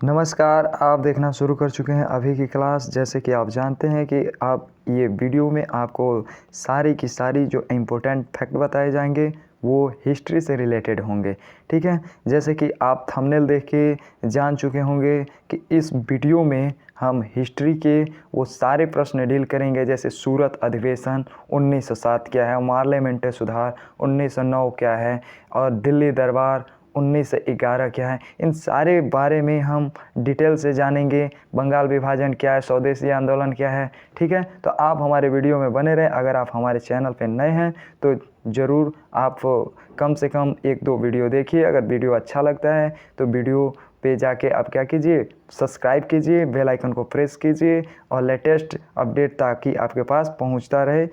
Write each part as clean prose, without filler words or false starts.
नमस्कार, आप देखना शुरू कर चुके हैं अभी की क्लास। जैसे कि आप जानते हैं कि आप ये वीडियो में आपको सारी की सारी जो इम्पोर्टेंट फैक्ट बताए जाएंगे वो हिस्ट्री से रिलेटेड होंगे। ठीक है, जैसे कि आप थंबनेल देख के जान चुके होंगे कि इस वीडियो में हम हिस्ट्री के वो सारे प्रश्न डील करेंगे, जैसे सूरत अधिवेशन 1907 क्या है, पार्लियामेंट सुधार 1909 क्या है और दिल्ली दरबार 1911 क्या है। इन सारे बारे में हम डिटेल से जानेंगे। बंगाल विभाजन क्या है, स्वदेशी आंदोलन क्या है। ठीक है, तो आप हमारे वीडियो में बने रहें। अगर आप हमारे चैनल पर नए हैं तो ज़रूर आप कम से कम 1-2 वीडियो देखिए। अगर वीडियो अच्छा लगता है तो वीडियो पे जाके आप क्या कीजिए, सब्सक्राइब कीजिए, बेल आइकन को प्रेस कीजिए और लेटेस्ट अपडेट ताकि आपके पास पहुंचता रहे।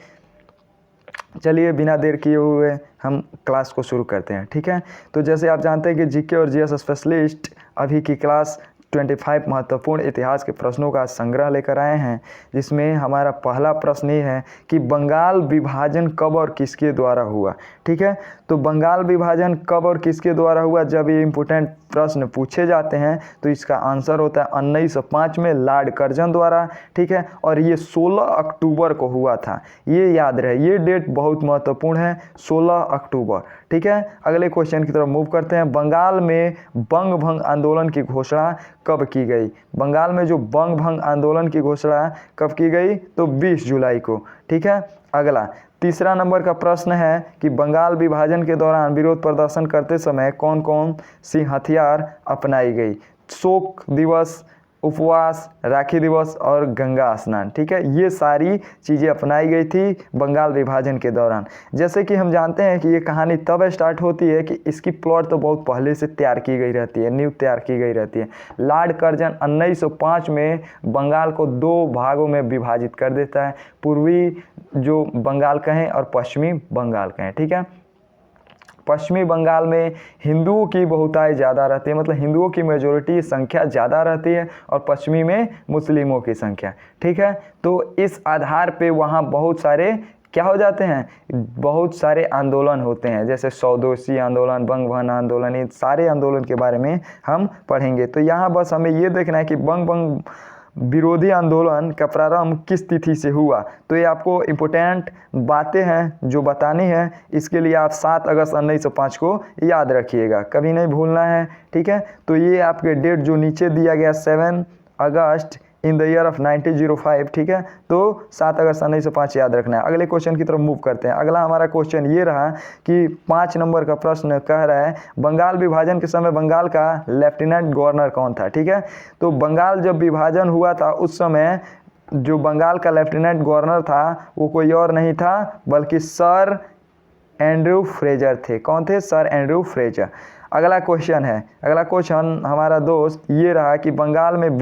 चलिए बिना देर किए हुए हम क्लास को शुरू करते हैं। ठीक है, तो जैसे आप जानते हैं कि जीके और जीएस स्पेशलिस्ट अभी की क्लास 25 महत्वपूर्ण इतिहास के प्रश्नों का संग्रह लेकर आए हैं, जिसमें हमारा पहला प्रश्न ये है कि बंगाल विभाजन कब और किसके द्वारा हुआ। ठीक है, तो बंगाल विभाजन कब और किसके द्वारा हुआ, जब ये इम्पोर्टेंट प्रश्न पूछे जाते हैं तो इसका आंसर होता है 1905 में लॉर्ड कर्जन द्वारा। ठीक है, और ये 16 अक्टूबर को हुआ था। ये याद रहे, ये डेट बहुत महत्वपूर्ण है, 16 अक्टूबर। ठीक है, अगले क्वेश्चन की तरफ मूव करते हैं। बंगाल में बंग भंग आंदोलन की घोषणा कब की गई। बंगाल में जो बंग भंग आंदोलन की घोषणा कब की गई, तो 20 जुलाई को। ठीक है, अगला तीसरा नंबर का प्रश्न है कि बंगाल विभाजन के दौरान विरोध प्रदर्शन करते समय कौन कौन सी हथियार अपनाई गई। शोक दिवस, उपवास, राखी दिवस और गंगा स्नान। ठीक है, ये सारी चीज़ें अपनाई गई थी बंगाल विभाजन के दौरान। जैसे कि हम जानते हैं कि ये कहानी तब स्टार्ट होती है कि इसकी प्लॉट तो बहुत पहले से तैयार की गई रहती है, नींव तैयार की गई रहती है। लॉर्ड कर्जन 1905 में बंगाल को 2 भागों में विभाजित कर देता है, पूर्वी जो बंगाल कहें और पश्चिमी बंगाल कहें। ठीक है, पश्चिमी बंगाल में हिंदुओं की बहुतायत ज़्यादा रहती है, मतलब हिंदुओं की मेजोरिटी संख्या ज़्यादा रहती है, और पश्चिमी में मुस्लिमों की संख्या। ठीक है, तो इस आधार पे वहाँ बहुत सारे क्या हो जाते हैं, बहुत सारे आंदोलन होते हैं, जैसे स्वदेशी आंदोलन, बंग भंग आंदोलन, इन सारे आंदोलन के बारे में हम पढ़ेंगे। तो यहाँ बस हमें ये देखना है कि बंग भंग विरोधी आंदोलन का प्रारंभ किस तिथि से हुआ। तो ये आपको इम्पोर्टेंट बातें हैं जो बतानी है, इसके लिए आप 7 अगस्त 1905 को याद रखिएगा, कभी नहीं भूलना है। ठीक है, तो ये आपके डेट जो नीचे दिया गया 7 अगस्त इन द ईयर ऑफ 1905। ठीक है, तो 7 अगस्त 1905 याद रखना है। अगले क्वेश्चन की तरफ मूव करते हैं। अगला हमारा क्वेश्चन ये रहा कि 5 नंबर का प्रश्न कह रहा है बंगाल विभाजन के समय बंगाल का लेफ्टिनेंट गवर्नर कौन था। ठीक है, तो बंगाल जब विभाजन हुआ था उस समय जो बंगाल का लेफ्टिनेंट गवर्नर था वो कोई और नहीं था बल्कि सर एंड्रयू फ्रेजर थे। कौन थे? Sir Andrew Fraser. अगला क्वेश्चन है, अगला क्वेश्चन हमारा दोस्त ये रहा कि बंगाल में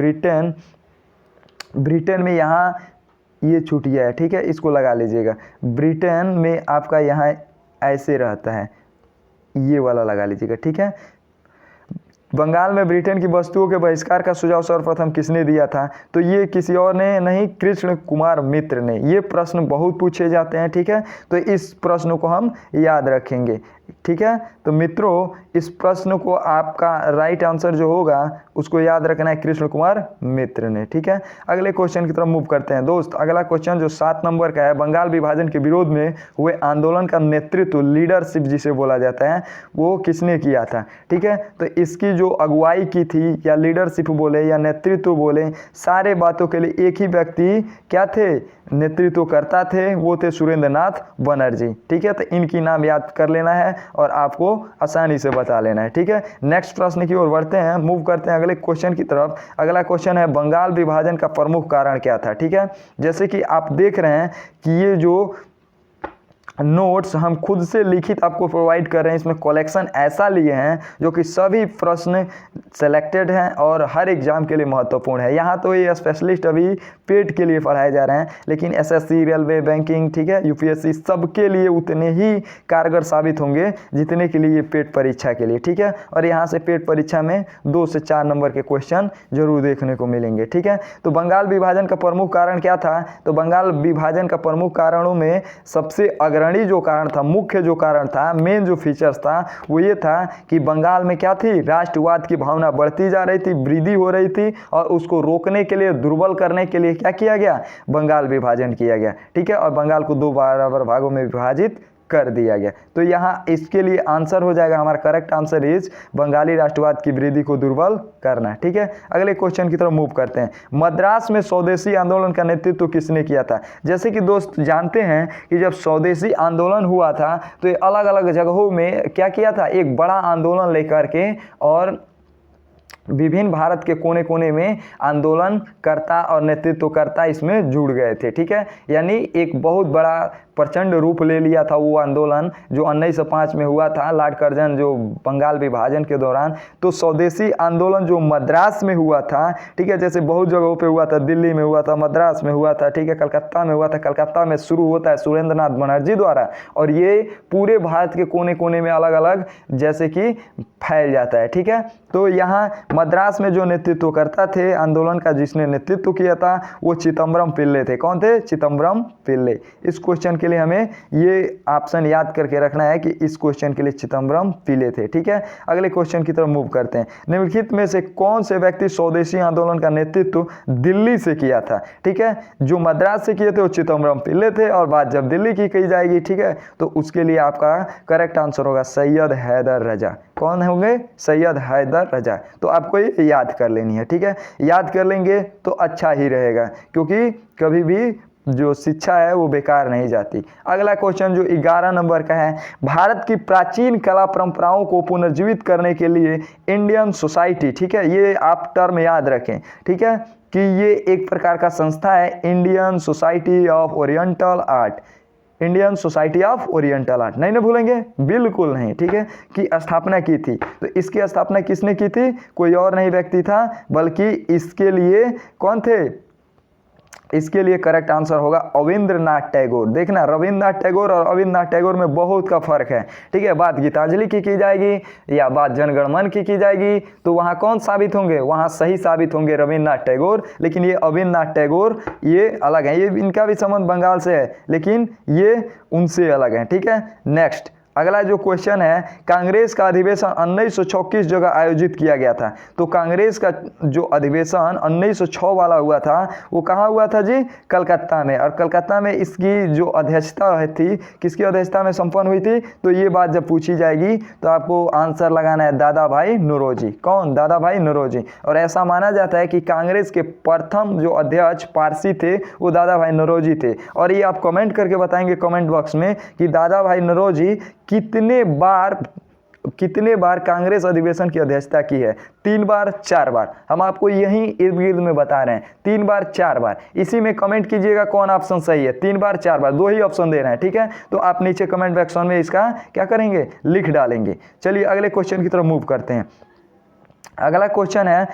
ब्रिटेन में यहाँ ये छूट गया है। ठीक है, इसको लगा लीजिएगा। ब्रिटेन में आपका यहाँ ऐसे रहता है, ये वाला लगा लीजिएगा। ठीक है, बंगाल में ब्रिटेन की वस्तुओं के बहिष्कार का सुझाव सर्वप्रथम किसने दिया था? तो ये किसी और ने नहीं, कृष्ण कुमार मित्र ने। ये प्रश्न बहुत पूछे जाते हैं। ठीक है, तो इस प्रश्न को हम याद रखेंगे। ठीक है, तो मित्रों इस प्रश्न को आपका राइट आंसर जो होगा उसको याद रखना है, कृष्ण कुमार मित्र ने। ठीक है, अगले क्वेश्चन की तरफ मूव करते हैं दोस्त। अगला क्वेश्चन जो 7 नंबर का है, बंगाल विभाजन के विरोध में हुए आंदोलन का नेतृत्व, लीडरशिप जिसे बोला जाता है, वो किसने किया था? ठीक है, तो इसकी जो अगुवाई की थी, या लीडरशिप बोले या नेतृत्व बोले, सारे बातों के लिए एक ही व्यक्ति क्या थे, नेतृत्व करता थे, वो थे सुरेंद्र नाथ बनर्जी। ठीक है, तो इनकी नाम याद कर लेना है और आपको आसानी से बता लेना है। ठीक है, नेक्स्ट प्रश्न की ओर बढ़ते हैं, मूव करते हैं अगले क्वेश्चन की तरफ। अगला क्वेश्चन है बंगाल विभाजन का प्रमुख कारण क्या था। ठीक है, जैसे कि आप देख रहे हैं कि ये जो नोट्स हम खुद से लिखित आपको प्रोवाइड कर रहे हैं, इसमें कलेक्शन ऐसा लिए हैं जो कि सभी प्रश्न सेलेक्टेड हैं और हर एग्जाम के लिए महत्वपूर्ण है। यहाँ तो ये स्पेशलिस्ट अभी पेट के लिए पढ़ाए जा रहे हैं, लेकिन एसएससी, रेलवे, बैंकिंग, ठीक है, यूपीएससी, सबके लिए उतने ही कारगर साबित होंगे जितने के लिए ये पेट परीक्षा के लिए। ठीक है, और यहाँ से पेट परीक्षा में 2 से 4 नंबर के क्वेश्चन जरूर देखने को मिलेंगे। ठीक है, तो बंगाल विभाजन का प्रमुख कारण क्या था? तो बंगाल विभाजन का प्रमुख कारणों में सबसे अग्रणी अग्रणी जो कारण था, मुख्य जो कारण था, मेन जो फीचर्स था वो ये था कि बंगाल में क्या थी, राष्ट्रवाद की भावना बढ़ती जा रही थी, वृद्धि हो रही थी, और उसको रोकने के लिए, दुर्बल करने के लिए क्या किया गया, बंगाल विभाजन किया गया। ठीक है, और बंगाल को 2 बराबर भागों में विभाजित कर दिया गया। तो यहाँ इसके लिए आंसर हो जाएगा, हमारा करेक्ट आंसर इज बंगाली राष्ट्रवाद की वृद्धि को दुर्बल करना। ठीक है, अगले क्वेश्चन की तरफ मूव करते हैं। मद्रास में स्वदेशी आंदोलन का नेतृत्व किसने किया था? जैसे कि दोस्त जानते हैं कि जब स्वदेशी आंदोलन हुआ था तो ये अलग अलग जगहों में क्या किया था, एक बड़ा आंदोलन लेकर के और विभिन्न भारत के कोने कोने में आंदोलनकर्ता और नेतृत्वकर्ता इसमें जुड़ गए थे। ठीक है, यानी एक बहुत बड़ा प्रचंड रूप ले लिया था वो आंदोलन जो 1905 में हुआ था, लॉर्ड कर्जन जो बंगाल विभाजन के दौरान। तो स्वदेशी आंदोलन जो मद्रास में हुआ था, ठीक है, जैसे बहुत जगहों पे हुआ था, दिल्ली में हुआ था, मद्रास में हुआ था, ठीक है, कलकत्ता में हुआ था। कलकत्ता में शुरू होता है सुरेंद्रनाथ बनर्जी द्वारा, और ये पूरे भारत के कोने कोने में अलग अलग जैसे कि फैल जाता है। ठीक है, तो यहाँ मद्रास में जो नेतृत्वकर्ता थे आंदोलन का, जिसने नेतृत्व किया था, वो चिदम्बरम पिल्ले थे। कौन थे? चिदम्बरम पिल्ले। इस क्वेश्चन के लिए हमें ये ऑप्शन याद करके रखना है कि इस क्वेश्चन के लिए चिदम्बरम पिल्ले थे। ठीक है, अगले क्वेश्चन की तरफ मूव करते हैं। निम्नलिखित में से कौन से व्यक्ति स्वदेशी आंदोलन का नेतृत्व दिल्ली से किया था? ठीक है, जो मद्रास से किए थे वो चिदम्बरम पिल्ले थे, और बात जब दिल्ली की कही जाएगी, ठीक है, तो उसके लिए आपका करेक्ट आंसर होगा सैयद हैदर रजा। कौन होंगे? सैयद हैदर रजा। तो आपको ये याद कर लेनी है। ठीक है, याद कर लेंगे तो अच्छा ही रहेगा, क्योंकि कभी भी जो शिक्षा है वो बेकार नहीं जाती। अगला क्वेश्चन जो 11 नंबर का है, भारत की प्राचीन कला परंपराओं को पुनर्जीवित करने के लिए इंडियन सोसाइटी, ठीक है, ये आप टर्म याद रखें, ठीक है, कि ये एक प्रकार का संस्था है, Indian society of oriental art, Indian society of oriental art, नहीं ना भूलेंगे, बिल्कुल नहीं। ठीक है, की स्थापना की थी। तो इसकी स्थापना किसने की थी? कोई और नहीं व्यक्ति था, बल्कि इसके लिए कौन थे? इसके लिए करेक्ट आंसर होगा रविंद्रनाथ टैगोर। देखना, रविंद्रनाथ टैगोर और रविंद्रनाथ टैगोर में बहुत का फर्क है। ठीक है, बात गीतांजलि की जाएगी या बात जनगणमन की जाएगी, तो वहाँ कौन साबित होंगे? वहाँ सही साबित होंगे रविंद्रनाथ टैगोर। लेकिन ये रविंद्रनाथ टैगोर ये अलग है, ये इनका भी संबंध बंगाल से है, लेकिन ये उनसे अलग है। ठीक है, नेक्स्ट अगला जो क्वेश्चन है, कांग्रेस का अधिवेशन 1936 जगह आयोजित किया गया था। तो कांग्रेस का जो अधिवेशन 1906 वाला हुआ था वो कहाँ हुआ था जी? कलकत्ता में। और कलकत्ता में इसकी जो अध्यक्षता थी, किसकी अध्यक्षता में संपन्न हुई थी? तो ये बात जब पूछी जाएगी तो आपको आंसर लगाना है दादा भाई नौरोजी। कौन? दादा भाई नौरोजी। और ऐसा माना जाता है कि कांग्रेस के प्रथम जो अध्यक्ष पारसी थे वो दादा भाई नौरोजी थे। और ये आप कमेंट करके बताएंगे कमेंट बॉक्स में कि दादा भाई नौरोजी कितने बार कांग्रेस अधिवेशन की अध्यक्षता की है? 3 बार, 4 बार। हम आपको यहीं इर्द गिर्द में बता रहे हैं, 3 बार, 4 बार। इसी में कमेंट कीजिएगा कौन ऑप्शन सही है। 3 बार, 4 बार, 2 ही ऑप्शन दे रहे हैं। ठीक है, तो आप नीचे कमेंट सेक्शन में इसका क्या करेंगे? लिख डालेंगे। चलिए अगले क्वेश्चन की तरफ मूव करते हैं। अगला क्वेश्चन है,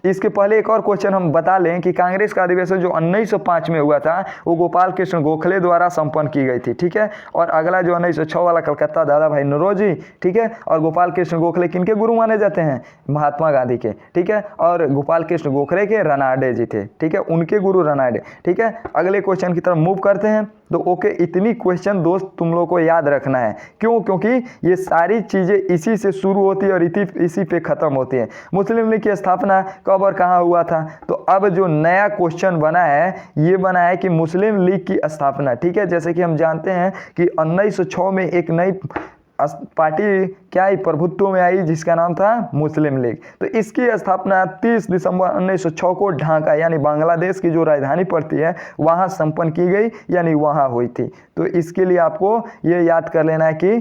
इसके पहले एक और क्वेश्चन हम बता लें कि कांग्रेस का अधिवेशन जो 1905 में हुआ था वो गोपाल कृष्ण गोखले द्वारा संपन्न की गई थी। ठीक है, और अगला जो 1906 वाला कलकत्ता, दादा भाई नौरोजी, ठीक है, और गोपाल कृष्ण गोखले किनके गुरु माने जाते हैं? महात्मा गांधी के। ठीक है, और गोपाल कृष्ण गोखले के रनाडे जी थे। ठीक है, उनके गुरु रनाडे। ठीक है, अगले क्वेश्चन की तरफ मूव करते हैं। तो ओके, इतनी क्वेश्चन दोस्त तुम लोग को याद रखना है। क्यों? क्योंकि ये सारी चीज़ें इसी से शुरू होती है और इसी पे ख़त्म होती है। मुस्लिम लीग की स्थापना कब और कहाँ हुआ था? तो अब जो नया क्वेश्चन बना है ये बना है कि मुस्लिम लीग की स्थापना, ठीक है, जैसे कि हम जानते हैं कि 1906 में एक नई पार्टी क्या आई? प्रभुत्व में आई, जिसका नाम था मुस्लिम लीग। तो इसकी स्थापना 30 दिसंबर 1906 को ढाका यानी बांग्लादेश की जो राजधानी पड़ती है वहाँ संपन्न की गई, यानी वहाँ हुई थी। तो इसके लिए आपको ये याद कर लेना है कि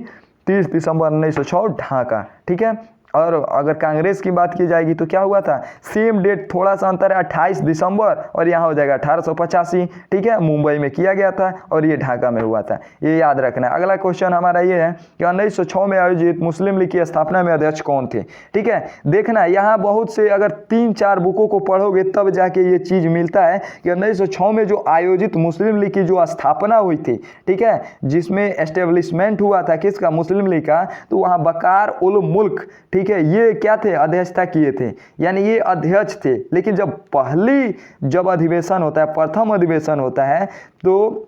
30 दिसंबर 1906 ढाका। ठीक है, और अगर कांग्रेस की बात की जाएगी तो क्या हुआ था? सेम डेट, थोड़ा सा अंतर है, 28 दिसंबर, और यहाँ हो जाएगा 1885। ठीक है, मुंबई में किया गया था और ये ढाका में हुआ था, ये याद रखना है। अगला क्वेश्चन हमारा ये है कि 1906 में आयोजित मुस्लिम लीग की स्थापना में अध्यक्ष कौन थे? ठीक है, देखना यहाँ बहुत से अगर 3-4 बुकों को पढ़ोगे तब जाके ये चीज़ मिलता है कि 1906 में जो आयोजित मुस्लिम लीग की जो स्थापना हुई थी, ठीक है, जिसमें एस्टेब्लिशमेंट हुआ था किसका? मुस्लिम लीग का। तो वहाँ बकार उल मुल्क, ठीक है, ये क्या थे? अध्यक्षता किए थे, यानी ये अध्यक्ष थे। लेकिन जब अधिवेशन होता है, प्रथम अधिवेशन होता है, तो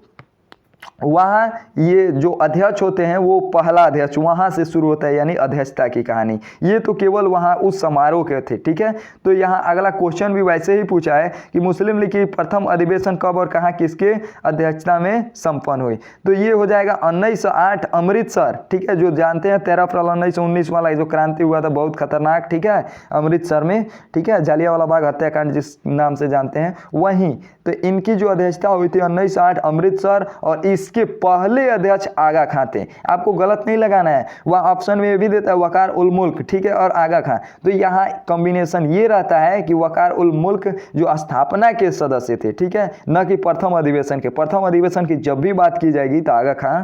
वहाँ ये जो अध्यक्ष होते हैं वो पहला अध्यक्ष वहाँ से शुरू होता है, यानी अध्यक्षता की कहानी। ये तो केवल वहाँ उस समारोह के थे, ठीक है। तो यहाँ अगला क्वेश्चन भी वैसे ही पूछा है कि मुस्लिम लीग की प्रथम अधिवेशन कब और कहाँ किसके अध्यक्षता में संपन्न हुई। तो ये हो जाएगा 1908 अमृतसर, ठीक है। जो जानते हैं 13 अप्रैल 1919 वाला जो क्रांति हुआ था बहुत खतरनाक, ठीक है, अमृतसर में, ठीक है, जालियांवाला बाग हत्याकांड जिस नाम से जानते हैं वहीं। तो इनकी जो अध्यक्षता हुई थी 1908 अमृतसर, और इसके पहले अध्यक्ष आगा खां थे। आपको गलत नहीं लगाना है, वह ऑप्शन में भी देता है वकार उल मुल्क, ठीक है, और आगा खां। तो यहाँ कॉम्बिनेशन ये रहता है कि वकार उल मुल्क जो स्थापना के सदस्य थे, ठीक है, न कि प्रथम अधिवेशन के। प्रथम अधिवेशन की जब भी बात की जाएगी तो आगा खां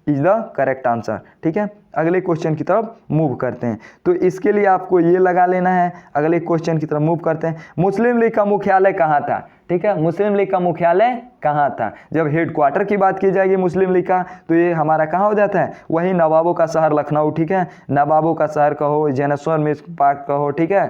इज द करेक्ट आंसर, ठीक है। अगले क्वेश्चन की तरफ मूव करते हैं। तो इसके लिए आपको ये लगा लेना है। अगले क्वेश्चन की तरफ मूव करते हैं। मुस्लिम लीग का मुख्यालय कहाँ था, ठीक है, मुस्लिम लीग का मुख्यालय कहाँ था। जब हेडक्वार्टर की बात की जाएगी मुस्लिम लीग का तो ये हमारा कहाँ हो जाता है, वही नवाबों का शहर लखनऊ, ठीक है, नवाबों का शहर कहो, जैनेश्वर मिश्र पार्क कहो, ठीक है,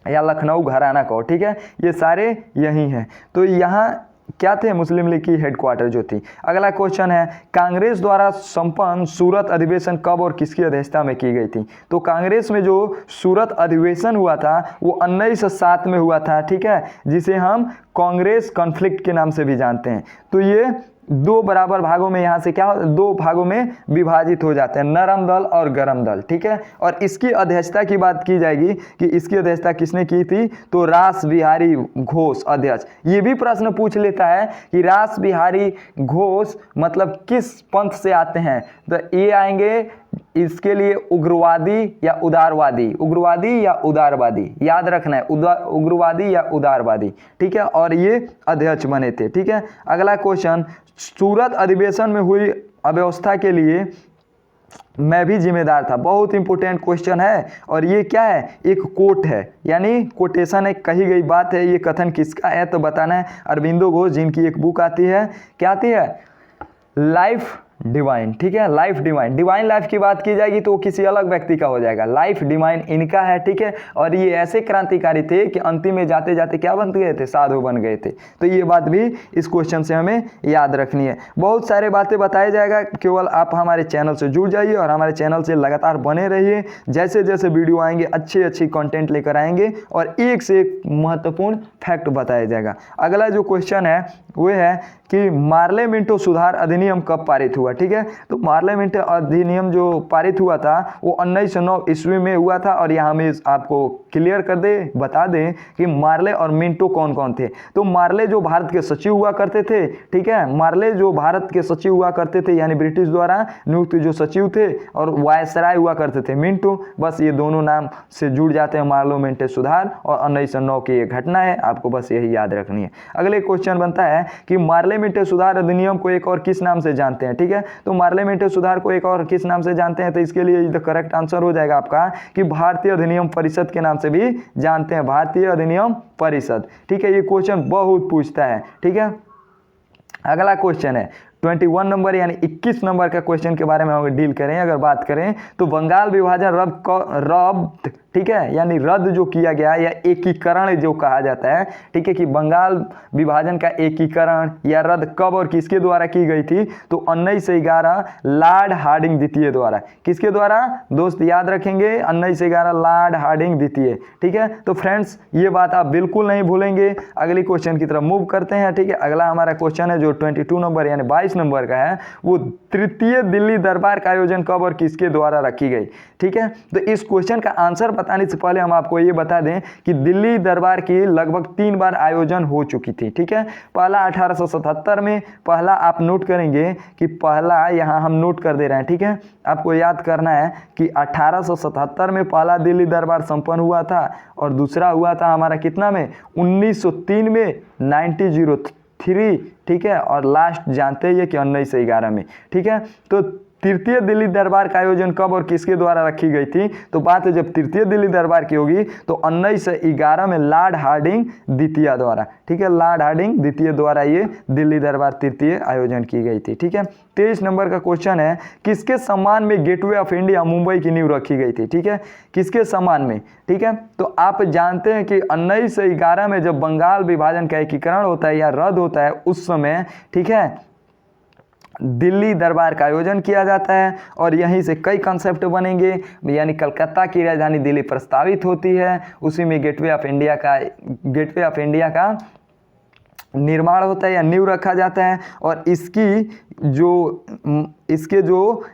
या लखनऊ घराना कहो, ठीक है, ये सारे यही हैं। तो यहाँ क्या थे, मुस्लिम लीग की हेडक्वार्टर जो थी। अगला क्वेश्चन है कांग्रेस द्वारा संपन्न सूरत अधिवेशन कब और किसकी अध्यक्षता में की गई थी। तो कांग्रेस में जो सूरत अधिवेशन हुआ था वो 1907 में हुआ था, ठीक है, जिसे हम कांग्रेस कॉन्फ्लिक्ट के नाम से भी जानते हैं। तो ये दो बराबर भागों में, यहाँ से क्या, दो भागों में विभाजित हो जाते हैं, नरम दल और गरम दल, ठीक है। और इसकी अध्यक्षता की बात की जाएगी कि इसकी अध्यक्षता किसने की थी, तो रास बिहारी घोष अध्यक्ष। ये भी प्रश्न पूछ लेता है कि रास बिहारी घोष मतलब किस पंथ से आते हैं। तो ये आएंगे इसके लिए उग्रवादी या उदारवादी, उग्रवादी या उदारवादी, याद रखना है, उग्रवादी या उदारवादी, ठीक है। और ये अध्यक्ष बने थे, ठीक है। अगला क्वेश्चन, सूरत अधिवेशन में हुई अव्यवस्था के लिए मैं भी जिम्मेदार था। बहुत इंपॉर्टेंट क्वेश्चन है। और ये क्या है, एक कोट है, यानी कोटेशन है, कही गई बात है। ये कथन किसका है तो बताना है। अरविंदो घोष, जिनकी एक बुक आती है, क्या आती है, लाइफ डिवाइन, ठीक है, लाइफ डिवाइन। डिवाइन लाइफ की बात की जाएगी तो किसी अलग व्यक्ति का हो जाएगा, लाइफ डिवाइन इनका है, ठीक है। और ये ऐसे क्रांतिकारी थे कि अंतिम में जाते जाते क्या बन गए थे, साधु बन गए थे। तो ये बात भी इस क्वेश्चन से हमें याद रखनी है। बहुत सारे बातें बताया जाएगा, केवल आप हमारे चैनल से जुड़ जाइए और हमारे चैनल से लगातार बने रहिए। जैसे जैसे वीडियो आएंगे अच्छी कंटेंट लेकर आएंगे और एक से एक महत्वपूर्ण फैक्ट बताया जाएगा। अगला जो क्वेश्चन है वो है कि मार्ले मिंटो सुधार अधिनियम कब पारित हुआ, ठीक है। तो मार्ले मिंटो अधिनियम जो पारित हुआ था वो 1909 ईस्वी में हुआ था। और यहाँ में आपको क्लियर कर दे, बता दें कि मार्ले और मिंटो कौन कौन थे। तो मार्ले जो भारत के सचिव हुआ करते थे, ठीक है, मार्ले जो भारत के सचिव हुआ करते थे, यानी ब्रिटिश द्वारा नियुक्त जो सचिव थे, और वायसराय हुआ करते थे मिंटो। बस ये दोनों नाम से जुड़ जाते हैं, मार्लो मिंटो सुधार और 1909 की ये घटना है, आपको बस यही याद रखनी है। अगले क्वेश्चन बनता है कि मार्ले मिंटो सुधार अधिनियम को एक और किस नाम से जानते हैं, ठीक है। तो मार्ले मिंटो सुधार को एक और किस नाम से जानते हैं, तो इसके लिए द करेक्ट आंसर हो जाएगा आपका कि भारतीय अधिनियम परिषद के नाम से भी जानते हैं, भारतीय अधिनियम परिषद, ठीक है। ये क्वेश्चन बहुत पूछता है, ठीक है। अगला क्वेश्चन है 21 नंबर यानी 21 नंबर का क्वेश्चन के बारे में हम डील करें, अगर बात करें तो बंगाल विभाजन रद्द, ठीक है, यानी रद्द जो किया गया या एकीकरण जो कहा जाता है, ठीक है, कि बंगाल विभाजन का एकीकरण या रद्द कब और किसके द्वारा की गई थी। तो 1911 लॉर्ड हार्डिंग द्वितीय द्वारा। किसके द्वारा दोस्त याद रखेंगे, 1911 लॉर्ड हार्डिंग द्वितीय, ठीक है। तो फ्रेंड्स ये बात आप बिल्कुल नहीं भूलेंगे। अगले क्वेश्चन की तरफ मूव करते हैं, ठीक है। अगला हमारा क्वेश्चन है जो 22 नंबर यानी 22 नंबर का है, वो तृतीय दिल्ली दरबार का आयोजन कब और किसके द्वारा रखी गई, ठीक है। तो इस क्वेश्चन का आंसर बताने से पहले हम आपको ये बता दें कि दिल्ली दरबार की लगभग 3 बार आयोजन हो चुकी थी, ठीक है। पहला 1877 में, पहला आप नोट करेंगे कि पहला यहाँ हम नोट कर दे रहे हैं, ठीक है। आपको याद करना है कि 1877 में पहला दिल्ली दरबार संपन्न हुआ था और दूसरा हुआ था हमारा कितना में, 1903 में, 1903, ठीक है। और लास्ट जानते हैं कि 1911 में, ठीक है। तो तृतीय दिल्ली दरबार का आयोजन कब और किसके द्वारा रखी गई थी। तो बात है जब तृतीय दिल्ली दरबार की होगी तो 1911 में लॉर्ड हार्डिंग द्वितीय द्वारा, ठीक है, लॉर्ड हार्डिंग द्वितीय द्वारा ये दिल्ली दरबार तृतीय आयोजन की गई थी, ठीक है। 23 नंबर का क्वेश्चन है किसके सम्मान में गेटवे ऑफ इंडिया मुंबई की नींव रखी गई थी, ठीक है, किसके सम्मान में, ठीक है। तो आप जानते हैं कि 1911 में जब बंगाल विभाजन का एकीकरण होता है या रद्द होता है उस समय, ठीक है, दिल्ली दरबार का आयोजन किया जाता है और यहीं से कई कंसेप्ट बनेंगे, यानी कलकत्ता की राजधानी दिल्ली प्रस्तावित होती है, उसी में गेटवे ऑफ इंडिया का निर्माण होता है या नींव रखा जाता है। और इसके जो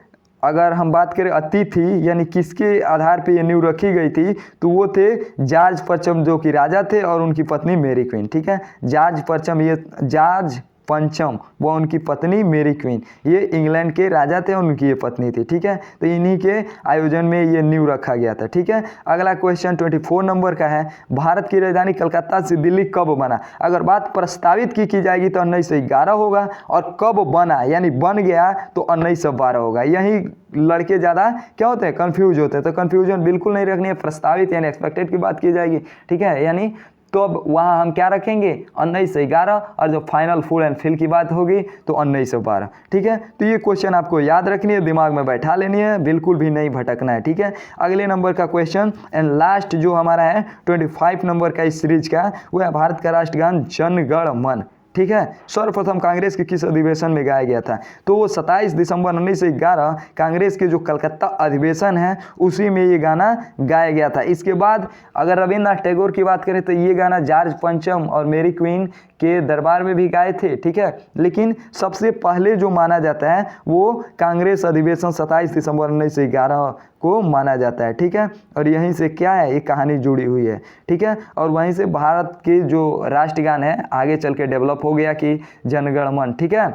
अगर हम बात करें अतिथि यानी किसके आधार पे ये नींव रखी गई थी, तो वो थे जॉर्ज पंचम जो कि राजा थे और उनकी पत्नी मेरी क्वीन। ठीक है, जॉर्ज पंचम व उनकी पत्नी मेरी क्वीन, ये इंग्लैंड के राजा थे और उनकी ये पत्नी थी। ठीक है, तो इन्हीं के आयोजन में ये नींव रखा गया था। ठीक है, अगला क्वेश्चन 24 नंबर का है, भारत की राजधानी कलकत्ता से दिल्ली कब बना। अगर बात प्रस्तावित की जाएगी तो 1911 होगा, और कब बना यानी बन गया तो 1912 होगा। यही लड़के ज़्यादा क्या होते हैं, कंफ्यूज होते हैं, तो कंफ्यूजन बिल्कुल नहीं रखनी है। प्रस्तावित यानी एक्सपेक्टेड की बात की जाएगी। ठीक है, यानी तो अब वहाँ हम क्या रखेंगे 1911, और जो फाइनल फुल एंड फिल की बात होगी तो 1912। ठीक है, तो ये क्वेश्चन आपको याद रखनी है, दिमाग में बैठा लेनी है, बिल्कुल भी नहीं भटकना है। ठीक है, अगले नंबर का क्वेश्चन एंड लास्ट जो हमारा है 25 नंबर का इस सीरीज का, वो है भारत का राष्ट्रगान जन गण मन। ठीक है, सर्वप्रथम कांग्रेस के किस अधिवेशन में गाया गया था, तो वो 27 दिसंबर 1911 कांग्रेस के जो कलकत्ता अधिवेशन है उसी में ये गाना गाया गया था। इसके बाद अगर रविन्द्रनाथ टैगोर की बात करें तो ये गाना जॉर्ज पंचम और मेरी क्वीन के दरबार में भी गाए थे। ठीक है, लेकिन सबसे पहले जो माना जाता है वो कांग्रेस अधिवेशन 27 दिसंबर 1911 को माना जाता है। ठीक है, और यहीं से क्या है, एक कहानी जुड़ी हुई है। ठीक है, और वहीं से भारत के जो राष्ट्रगान है आगे चल के डेवलप हो गया कि जनगण मन। ठीक है,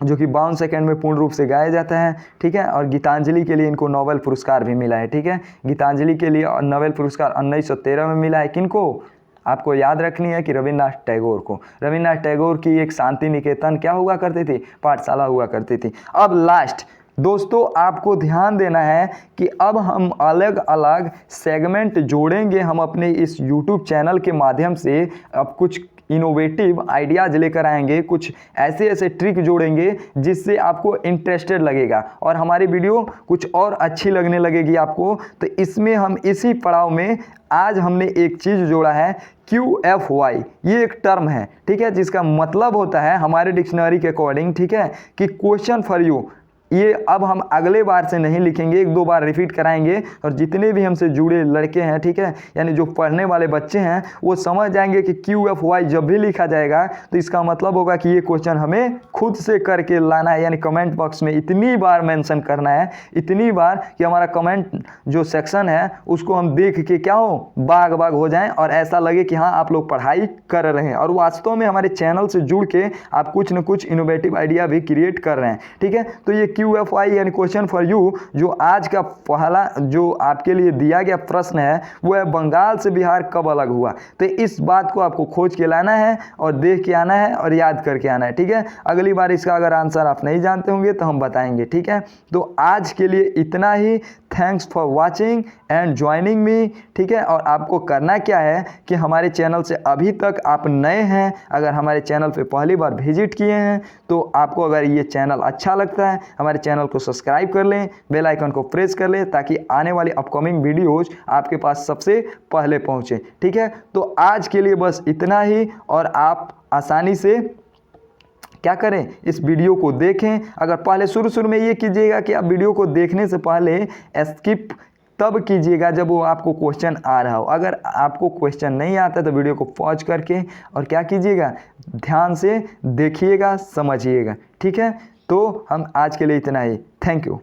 जो कि 52 सेकंड में पूर्ण रूप से गाया जाता है। ठीक है, और गीतांजलि के लिए इनको नोबेल पुरस्कार भी मिला है। ठीक है, गीतांजलि के लिए नोबेल पुरस्कार 1913 में मिला है। किनको, आपको याद रखनी है कि रविन्द्रनाथ टैगोर को। रविन्द्रनाथ टैगोर की एक शांति निकेतन क्या हुआ करती थी, पाठशाला हुआ करती थी। अब लास्ट दोस्तों आपको ध्यान देना है कि अब हम अलग अलग सेगमेंट जोड़ेंगे हम अपने इस YouTube चैनल के माध्यम से। अब कुछ इनोवेटिव आइडियाज़ लेकर आएंगे, कुछ ऐसे ट्रिक जोड़ेंगे जिससे आपको इंटरेस्टेड लगेगा और हमारी वीडियो कुछ और अच्छी लगने लगेगी आपको। तो इसमें हम इसी पड़ाव में आज हमने एक चीज़ जोड़ा है QFY, ये एक टर्म है। ठीक है, जिसका मतलब होता है हमारे डिक्शनरी के अकॉर्डिंग, ठीक है, कि क्वेश्चन फॉर यू। ये अब हम अगले बार से नहीं लिखेंगे, 1-2 बार रिपीट कराएंगे और जितने भी हमसे जुड़े लड़के हैं, ठीक है, यानी जो पढ़ने वाले बच्चे हैं वो समझ जाएंगे कि QFY जब भी लिखा जाएगा तो इसका मतलब होगा कि ये क्वेश्चन हमें खुद से करके लाना है, यानी कमेंट बॉक्स में इतनी बार मेंशन करना है, इतनी बार कि हमारा कमेंट जो सेक्शन है उसको हम देख के क्या हो बाग बाग हो जाएं और ऐसा लगे कि हाँ आप लोग पढ़ाई कर रहे हैं और वास्तव में हमारे चैनल से जुड़ के आप कुछ न कुछ इनोवेटिव आइडिया भी क्रिएट कर रहे हैं। ठीक है, तो ये QFY यानी क्वेश्चन फॉर यू जो आज का पहला जो आपके लिए दिया गया प्रश्न है वो है बंगाल से बिहार कब अलग हुआ। तो इस बात को आपको खोज के लाना है और देख के आना है और याद करके आना है। ठीक है, अगली बार इसका अगर आंसर आप नहीं जानते होंगे तो हम बताएंगे। ठीक है, तो आज के लिए इतना ही। Thanks for watching and joining me. ठीक है, और आपको करना क्या है कि हमारे चैनल से अभी तक आप नए हैं, अगर हमारे चैनल पे पहली बार विजिट किए हैं तो आपको अगर ये चैनल अच्छा लगता है हमारे चैनल को सब्सक्राइब कर लें, बेल आइकन को प्रेस कर लें ताकि आने वाली अपकमिंग वीडियोज आपके पास सबसे पहले पहुंचे। ठीक है, तो आज के लिए बस इतना ही और आप आसानी से क्या करें, इस वीडियो को देखें। अगर पहले शुरू में ये कीजिएगा कि आप वीडियो को देखने से पहले स्किप तब कीजिएगा जब वो आपको क्वेश्चन आ रहा हो। अगर आपको क्वेश्चन नहीं आता तो वीडियो को पॉज करके और क्या कीजिएगा, ध्यान से देखिएगा, समझिएगा। ठीक है, तो हम आज के लिए इतना ही। Thank you.